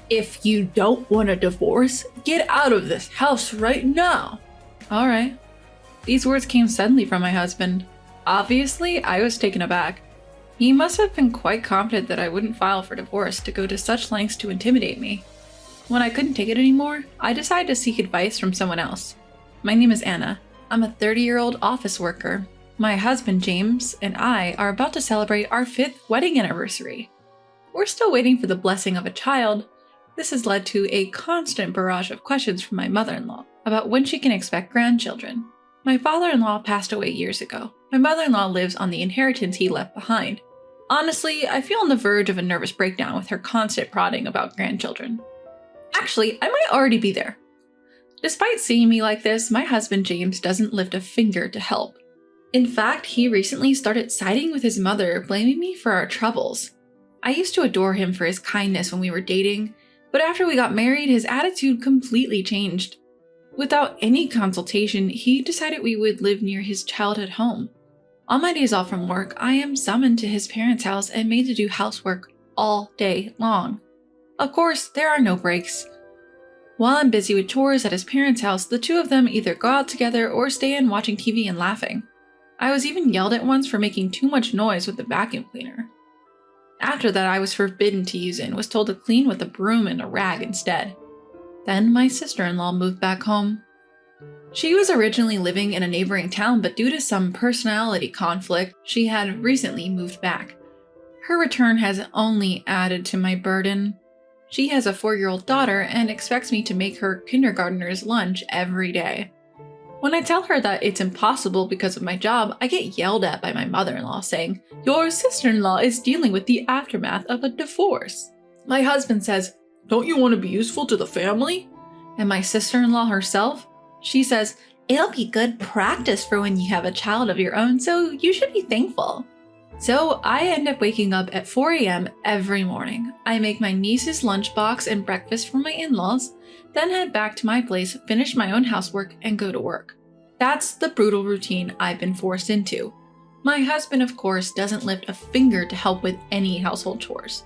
If you don't want a divorce, get out of this house right now. All right. These words came suddenly from my husband. Obviously, I was taken aback. He must have been quite confident that I wouldn't file for divorce to go to such lengths to intimidate me. When I couldn't take it anymore, I decided to seek advice from someone else. My name is Anna. I'm a 30-year-old office worker. My husband, James, and I are about to celebrate our 5th wedding anniversary. We're still waiting for the blessing of a child. This has led to a constant barrage of questions from my mother-in-law about when she can expect grandchildren. My father-in-law passed away years ago. My mother-in-law lives on the inheritance he left behind. Honestly, I feel on the verge of a nervous breakdown with her constant prodding about grandchildren. Actually, I might already be there. Despite seeing me like this, my husband James doesn't lift a finger to help. In fact, he recently started siding with his mother, blaming me for our troubles. I used to adore him for his kindness when we were dating, but after we got married, his attitude completely changed. Without any consultation, he decided we would live near his childhood home. On my days off from work, I am summoned to his parents' house and made to do housework all day long. Of course, there are no breaks. While I'm busy with chores at his parents' house, the two of them either go out together or stay in watching TV and laughing. I was even yelled at once for making too much noise with the vacuum cleaner. After that, I was forbidden to use it and was told to clean with a broom and a rag instead. Then my sister-in-law moved back home. She was originally living in a neighboring town, but due to some personality conflict, she had recently moved back. Her return has only added to my burden. She has a 4-year-old daughter and expects me to make her kindergartner's lunch every day. When I tell her that it's impossible because of my job, I get yelled at by my mother-in-law saying, "Your sister-in-law is dealing with the aftermath of a divorce." My husband says, "Don't you want to be useful to the family?" And my sister-in-law herself, she says, "It'll be good practice for when you have a child of your own, so you should be thankful." So I end up waking up at 4 a.m. every morning. I make my niece's lunchbox and breakfast for my in-laws, then head back to my place, finish my own housework, and go to work. That's the brutal routine I've been forced into. My husband, of course, doesn't lift a finger to help with any household chores.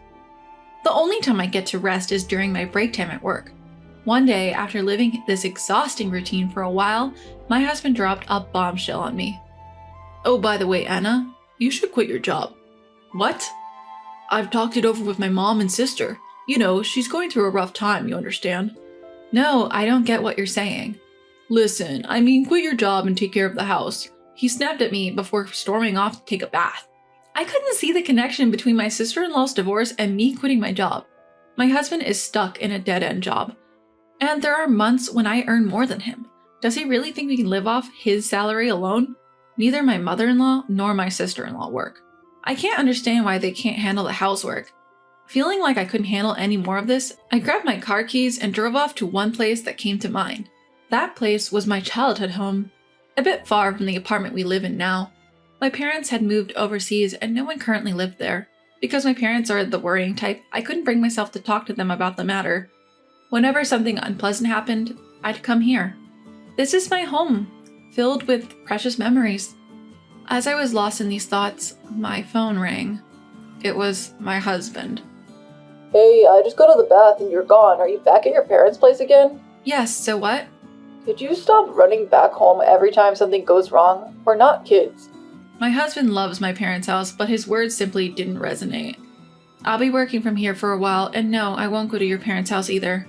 The only time I get to rest is during my break time at work. One day, after living this exhausting routine for a while, my husband dropped a bombshell on me. "Oh, by the way, Anna, you should quit your job." "What?" "I've talked it over with my mom and sister. You know, she's going through a rough time, you understand?" "No, I don't get what you're saying." "Listen, I mean quit your job and take care of the house." He snapped at me before storming off to take a bath. I couldn't see the connection between my sister-in-law's divorce and me quitting my job. My husband is stuck in a dead-end job. And there are months when I earn more than him. Does he really think we can live off his salary alone? Neither my mother-in-law nor my sister-in-law work. I can't understand why they can't handle the housework. Feeling like I couldn't handle any more of this, I grabbed my car keys and drove off to one place that came to mind. That place was my childhood home, a bit far from the apartment we live in now. My parents had moved overseas and no one currently lived there. Because my parents are the worrying type, I couldn't bring myself to talk to them about the matter. Whenever something unpleasant happened, I'd come here. This is my home, filled with precious memories. As I was lost in these thoughts, my phone rang. It was my husband. "Hey, I just got to the bath and you're gone. Are you back at your parents' place again?" "Yes, so what?" "Could you stop running back home every time something goes wrong? We're not kids." My husband loves my parents' house, but his words simply didn't resonate. "I'll be working from here for a while, and no, I won't go to your parents' house either."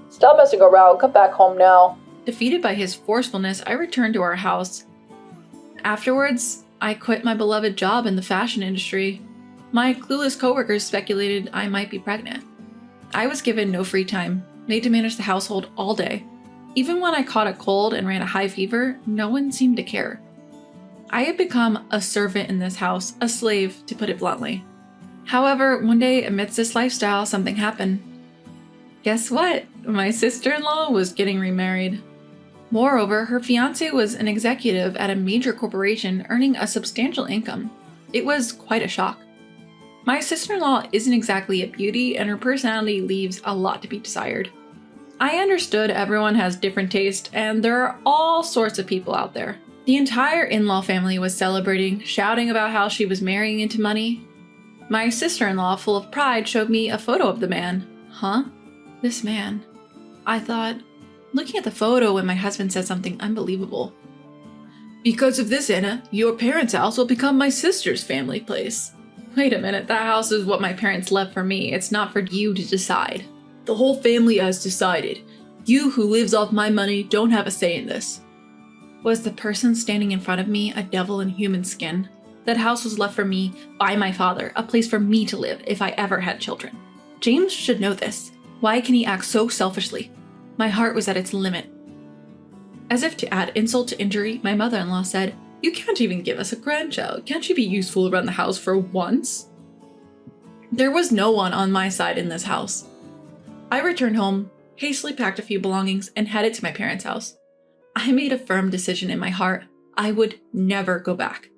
"Stop messing around. Come back home now." Defeated by his forcefulness, I returned to our house. Afterwards, I quit my beloved job in the fashion industry. My clueless coworkers speculated I might be pregnant. I was given no free time, made to manage the household all day. Even when I caught a cold and ran a high fever, no one seemed to care. I had become a servant in this house, a slave, to put it bluntly. However, one day, amidst this lifestyle, something happened. Guess what? My sister-in-law was getting remarried. Moreover, her fiancé was an executive at a major corporation earning a substantial income. It was quite a shock. My sister-in-law isn't exactly a beauty, and her personality leaves a lot to be desired. I understood everyone has different tastes, and there are all sorts of people out there. The entire in-law family was celebrating, shouting about how she was marrying into money. My sister-in-law, full of pride, showed me a photo of the man. Huh? This man. I thought, looking at the photo when my husband said something unbelievable. Because of this, Anna, your parents' house will become my sister's family place. Wait a minute, that house is what my parents left for me. It's not for you to decide. The whole family has decided. You who lives off my money don't have a say in this. Was the person standing in front of me a devil in human skin? That house was left for me by my father, a place for me to live if I ever had children. James should know this. Why can he act so selfishly? My heart was at its limit. As if to add insult to injury, my mother-in-law said, "You can't even give us a grandchild. Can't you be useful around the house for once?" There was no one on my side in this house. I returned home, hastily packed a few belongings, and headed to my parents' house. I made a firm decision in my heart. I would never go back.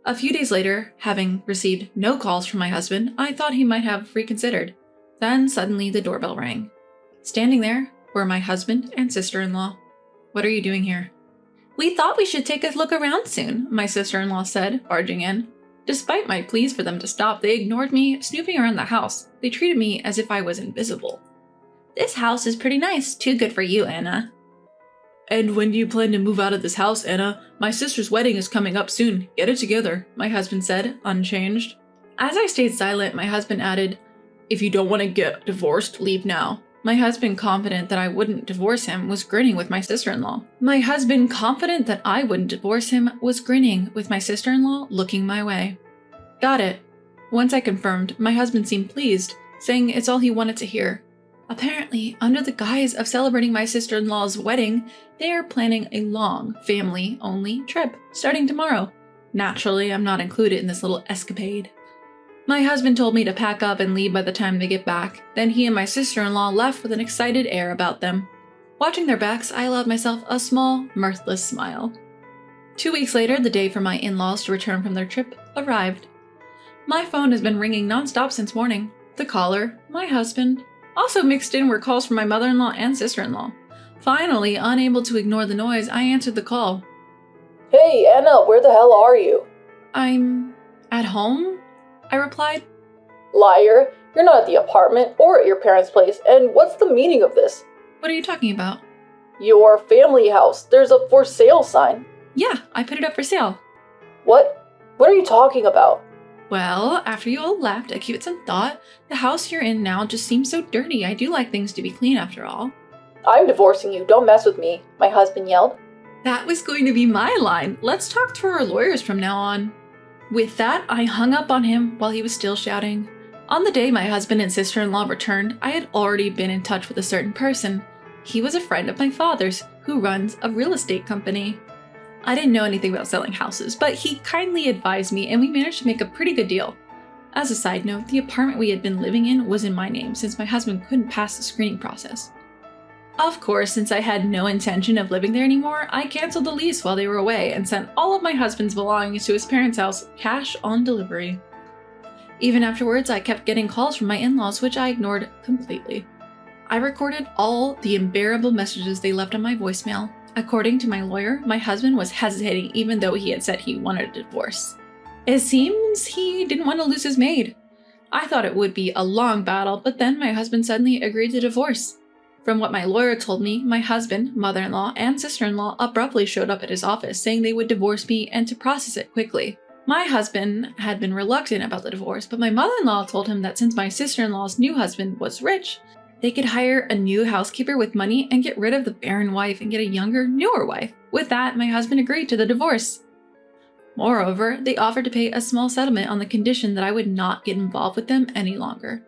A few days later, having received no calls from my husband, I thought he might have reconsidered. Then suddenly the doorbell rang. Standing there were my husband and sister-in-law. "What are you doing here?" "We thought we should take a look around soon," my sister-in-law said, barging in. Despite my pleas for them to stop, they ignored me, snooping around the house. They treated me as if I was invisible. "This house is pretty nice. Too good for you, Anna." "And when do you plan to move out of this house, Anna? My sister's wedding is coming up soon. Get it together," my husband said, unchanged. As I stayed silent, my husband added, "If you don't want to get divorced, leave now." My husband, confident that I wouldn't divorce him, was grinning with my sister-in-law. Looking my way. Got it. Once I confirmed, my husband seemed pleased, saying it's all he wanted to hear. Apparently, under the guise of celebrating my sister-in-law's wedding, they are planning a long, family-only trip, starting tomorrow. Naturally, I'm not included in this little escapade. My husband told me to pack up and leave by the time they get back. Then he and my sister-in-law left with an excited air about them. Watching their backs, I allowed myself a small, mirthless smile. 2 weeks later, the day for my in-laws to return from their trip arrived. My phone has been ringing nonstop since morning. The caller, my husband. Also mixed in were calls from my mother-in-law and sister-in-law. Finally, unable to ignore the noise, I answered the call. "Hey, Anna, where the hell are you?" "I'm at home?" I replied. "Liar, you're not at the apartment or at your parents' place, and what's the meaning of this?" "What are you talking about?" "Your family house. There's a for sale sign." "Yeah, I put it up for sale." "What? What are you talking about?" "Well, after you all left, I gave it some thought. The house you're in now just seems so dirty. I do like things to be clean after all." "I'm divorcing you. Don't mess with me," my husband yelled. That was going to be my line. Let's talk to our lawyers from now on. With that, I hung up on him while he was still shouting. On the day my husband and sister-in-law returned, I had already been in touch with a certain person. He was a friend of my father's, who runs a real estate company. I didn't know anything about selling houses, but he kindly advised me and we managed to make a pretty good deal. As a side note, the apartment we had been living in was in my name since my husband couldn't pass the screening process. Of course, since I had no intention of living there anymore, I canceled the lease while they were away and sent all of my husband's belongings to his parents' house, cash on delivery. Even afterwards, I kept getting calls from my in-laws, which I ignored completely. I recorded all the unbearable messages they left on my voicemail. According to my lawyer, my husband was hesitating even though he had said he wanted a divorce. It seems he didn't want to lose his maid. I thought it would be a long battle, but then my husband suddenly agreed to divorce. From what my lawyer told me, my husband, mother-in-law, and sister-in-law abruptly showed up at his office saying they would divorce me and to process it quickly. My husband had been reluctant about the divorce, but my mother-in-law told him that since my sister-in-law's new husband was rich, they could hire a new housekeeper with money and get rid of the barren wife and get a younger, newer wife. With that, my husband agreed to the divorce. Moreover, they offered to pay a small settlement on the condition that I would not get involved with them any longer.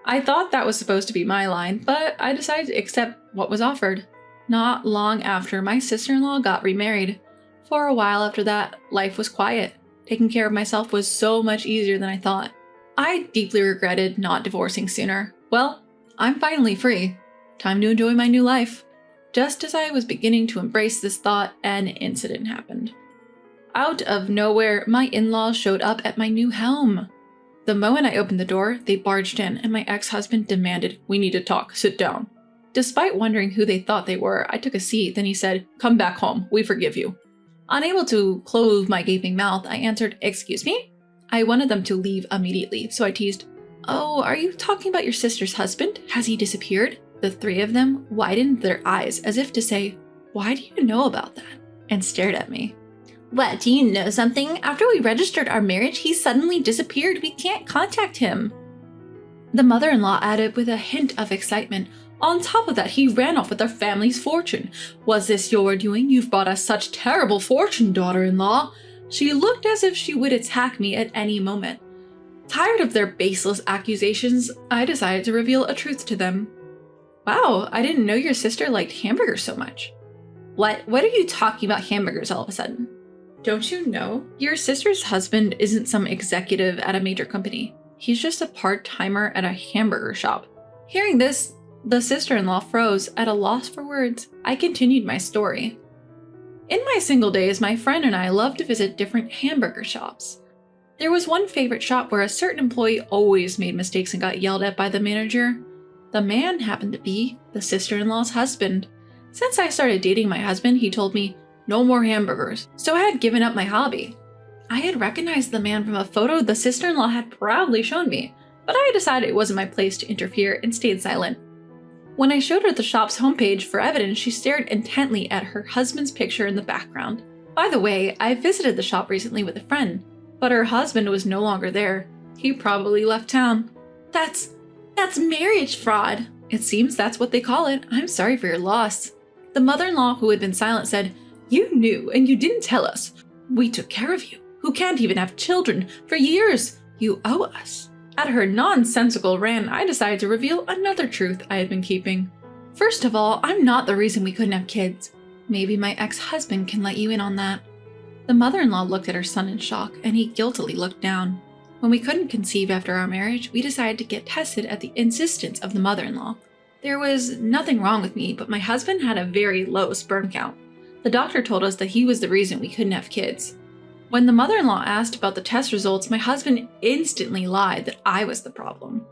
I thought that was supposed to be my line, but I decided to accept what was offered. Not long after, my sister-in-law got remarried. For a while after that, life was quiet. Taking care of myself was so much easier than I thought. I deeply regretted not divorcing sooner. Well, I'm finally free. Time to enjoy my new life. Just as I was beginning to embrace this thought, an incident happened. Out of nowhere, my in-laws showed up at my new home. The moment I opened the door, they barged in, and my ex-husband demanded, "We need to talk, sit down." Despite wondering who they thought they were, I took a seat, then he said, "Come back home, we forgive you." Unable to close my gaping mouth, I answered, "Excuse me?" I wanted them to leave immediately, so I teased, "Oh, are you talking about your sister's husband? Has he disappeared?" The three of them widened their eyes as if to say, "Why do you know about that?" and stared at me. "What, do you know something? After we registered our marriage, he suddenly disappeared. We can't contact him." The mother-in-law added with a hint of excitement, "On top of that, he ran off with our family's fortune. Was this your doing? You've brought us such terrible fortune, daughter-in-law." She looked as if she would attack me at any moment. Tired of their baseless accusations, I decided to reveal a truth to them. "Wow, I didn't know your sister liked hamburgers so much." What are you talking about hamburgers all of a sudden?" "Don't you know? Your sister's husband isn't some executive at a major company. He's just a part-timer at a hamburger shop." Hearing this, the sister-in-law froze at a loss for words. I continued my story. "In my single days, my friend and I loved to visit different hamburger shops. There was one favorite shop where a certain employee always made mistakes and got yelled at by the manager. The man happened to be the sister-in-law's husband. Since I started dating my husband, he told me, 'No more hamburgers,' so I had given up my hobby. I had recognized the man from a photo the sister-in-law had proudly shown me, but I decided it wasn't my place to interfere and stayed silent. When I showed her the shop's homepage for evidence, she stared intently at her husband's picture in the background. By the way, I visited the shop recently with a friend, but her husband was no longer there. He probably left town." That's marriage fraud." "It seems that's what they call it. I'm sorry for your loss." The mother-in-law, who had been silent, said, "You knew and you didn't tell us. We took care of you, who can't even have children, for years. You owe us." At her nonsensical rant, I decided to reveal another truth I had been keeping. "First of all, I'm not the reason we couldn't have kids. Maybe my ex-husband can let you in on that." The mother-in-law looked at her son in shock, and he guiltily looked down. When we couldn't conceive after our marriage, we decided to get tested at the insistence of the mother-in-law. There was nothing wrong with me, but my husband had a very low sperm count. The doctor told us that he was the reason we couldn't have kids. When the mother-in-law asked about the test results, my husband instantly lied that I was the problem.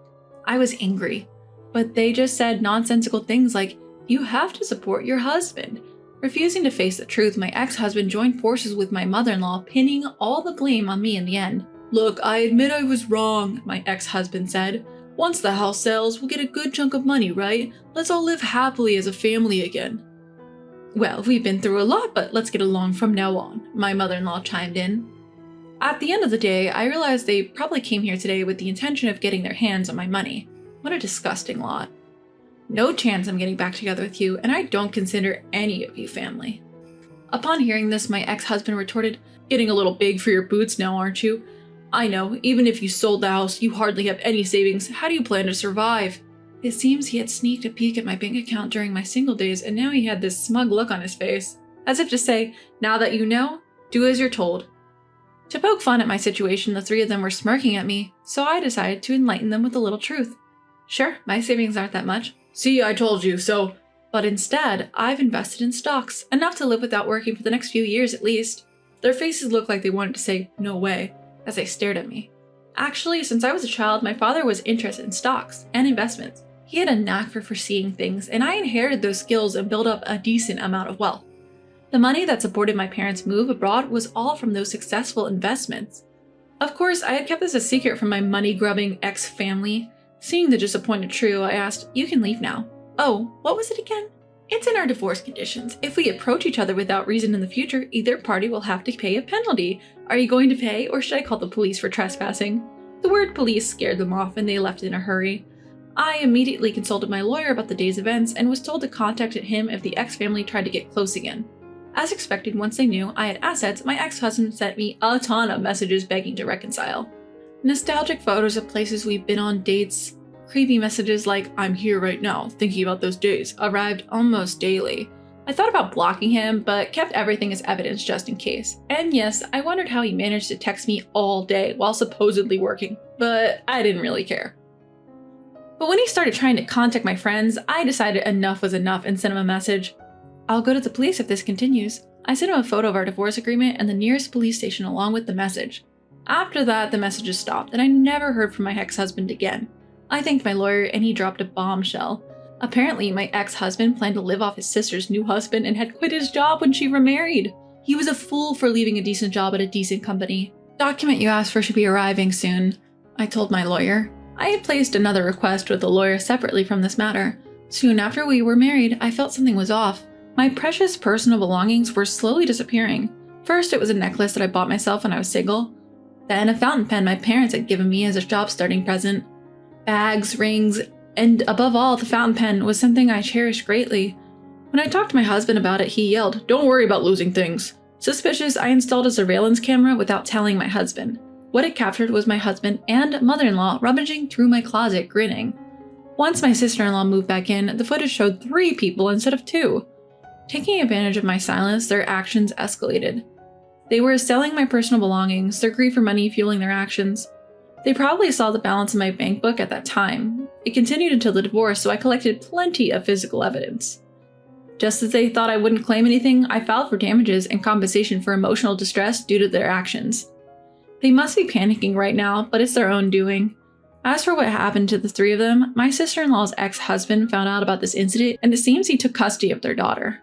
I was angry, but they just said nonsensical things like, "You have to support your husband." Refusing to face the truth, my ex-husband joined forces with my mother-in-law, pinning all the blame on me in the end. "Look, I admit I was wrong," my ex-husband said. "Once the house sells, we'll get a good chunk of money, right? Let's all live happily as a family again." "Well, we've been through a lot, but let's get along from now on," my mother-in-law chimed in. At the end of the day, I realized they probably came here today with the intention of getting their hands on my money. What a disgusting lot. No chance I'm getting back together with you, and I don't consider any of you family. Upon hearing this, my ex-husband retorted, "Getting a little big for your boots now, aren't you? I know, even if you sold the house, you hardly have any savings. How do you plan to survive?" It seems he had sneaked a peek at my bank account during my single days, and now he had this smug look on his face, as if to say, "Now that you know, do as you're told." To poke fun at my situation, the three of them were smirking at me, so I decided to enlighten them with a little truth. "Sure, my savings aren't that much. See, I told you so. But instead, I've invested in stocks, enough to live without working for the next few years at least." Their faces looked like they wanted to say, "No way," as they stared at me. Actually, since I was a child, my father was interested in stocks and investments. He had a knack for foreseeing things, and I inherited those skills and built up a decent amount of wealth. The money that supported my parents' move abroad was all from those successful investments. Of course, I had kept this a secret from my money-grubbing ex-family. Seeing the disappointed trio, I asked, "You can leave now." "Oh, what was it again?" "It's in our divorce conditions. If we approach each other without reason in the future, either party will have to pay a penalty. Are you going to pay, or should I call the police for trespassing?" The word police scared them off, and they left in a hurry. I immediately consulted my lawyer about the day's events and was told to contact him if the ex-family tried to get close again. As expected, once they knew I had assets, my ex-husband sent me a ton of messages begging to reconcile. Nostalgic photos of places we've been on, dates, creepy messages like, "I'm here right now, thinking about those days," arrived almost daily. I thought about blocking him, but kept everything as evidence just in case. And yes, I wondered how he managed to text me all day while supposedly working, but I didn't really care. But when he started trying to contact my friends, I decided enough was enough and sent him a message. "I'll go to the police if this continues." I sent him a photo of our divorce agreement and the nearest police station along with the message. After that, the messages stopped, and I never heard from my ex-husband again. I thanked my lawyer, and he dropped a bombshell. Apparently, my ex-husband planned to live off his sister's new husband and had quit his job when she remarried. He was a fool for leaving a decent job at a decent company. "Document you asked for should be arriving soon," I told my lawyer. I had placed another request with the lawyer separately from this matter. Soon after we were married, I felt something was off. My precious personal belongings were slowly disappearing. First, it was a necklace that I bought myself when I was single. Then a fountain pen my parents had given me as a job starting present. Bags, rings, and above all, the fountain pen was something I cherished greatly. When I talked to my husband about it, he yelled, "Don't worry about losing things." Suspicious, I installed a surveillance camera without telling my husband. What it captured was my husband and mother-in-law rummaging through my closet, grinning. Once my sister-in-law moved back in, the footage showed 3 people instead of 2. Taking advantage of my silence, their actions escalated. They were selling my personal belongings, their greed for money fueling their actions. They probably saw the balance in my bank book at that time. It continued until the divorce, so I collected plenty of physical evidence. Just as they thought I wouldn't claim anything, I filed for damages and compensation for emotional distress due to their actions. They must be panicking right now, but it's their own doing. As for what happened to the 3 of them, my sister-in-law's ex-husband found out about this incident, and it seems he took custody of their daughter.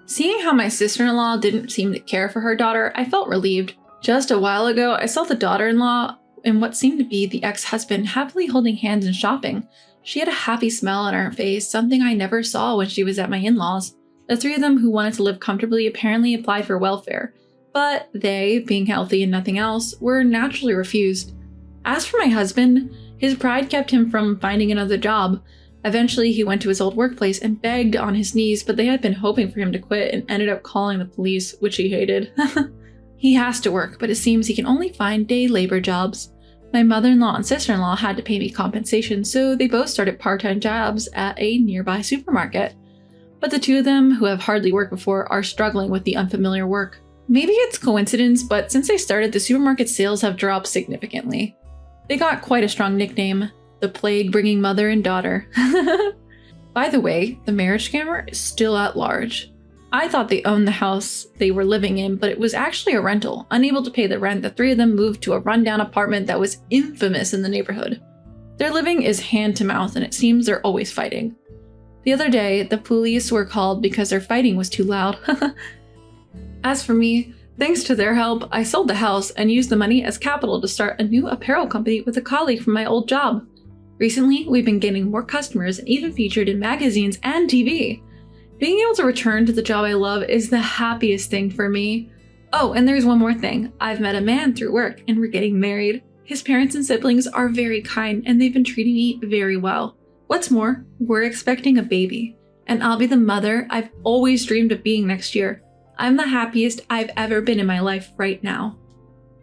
Seeing how my sister-in-law didn't seem to care for her daughter, I felt relieved. Just a while ago, I saw the daughter-in-law and what seemed to be the ex-husband happily holding hands and shopping. She had a happy smile on her face, something I never saw when she was at my in-laws. The 3 of them who wanted to live comfortably apparently applied for welfare, but they, being healthy and nothing else, were naturally refused. As for my husband, his pride kept him from finding another job. Eventually, he went to his old workplace and begged on his knees, but they had been hoping for him to quit and ended up calling the police, which he hated. He has to work, but it seems he can only find day labor jobs. My mother-in-law and sister-in-law had to pay me compensation, so they both started part-time jobs at a nearby supermarket. But the 2 of them, who have hardly worked before, are struggling with the unfamiliar work. Maybe it's coincidence, but since they started, the supermarket sales have dropped significantly. They got quite a strong nickname, the plague-bringing mother and daughter. By the way, the marriage scammer is still at large. I thought they owned the house they were living in, but it was actually a rental. Unable to pay the rent, the 3 of them moved to a rundown apartment that was infamous in the neighborhood. Their living is hand to mouth, and it seems they're always fighting. The other day, the police were called because their fighting was too loud. As for me, thanks to their help, I sold the house and used the money as capital to start a new apparel company with a colleague from my old job. Recently, we've been getting more customers and even featured in magazines and TV. Being able to return to the job I love is the happiest thing for me. Oh, and there's one more thing. I've met a man through work and we're getting married. His parents and siblings are very kind and they've been treating me very well. What's more, we're expecting a baby, and I'll be the mother I've always dreamed of being next year. I'm the happiest I've ever been in my life right now.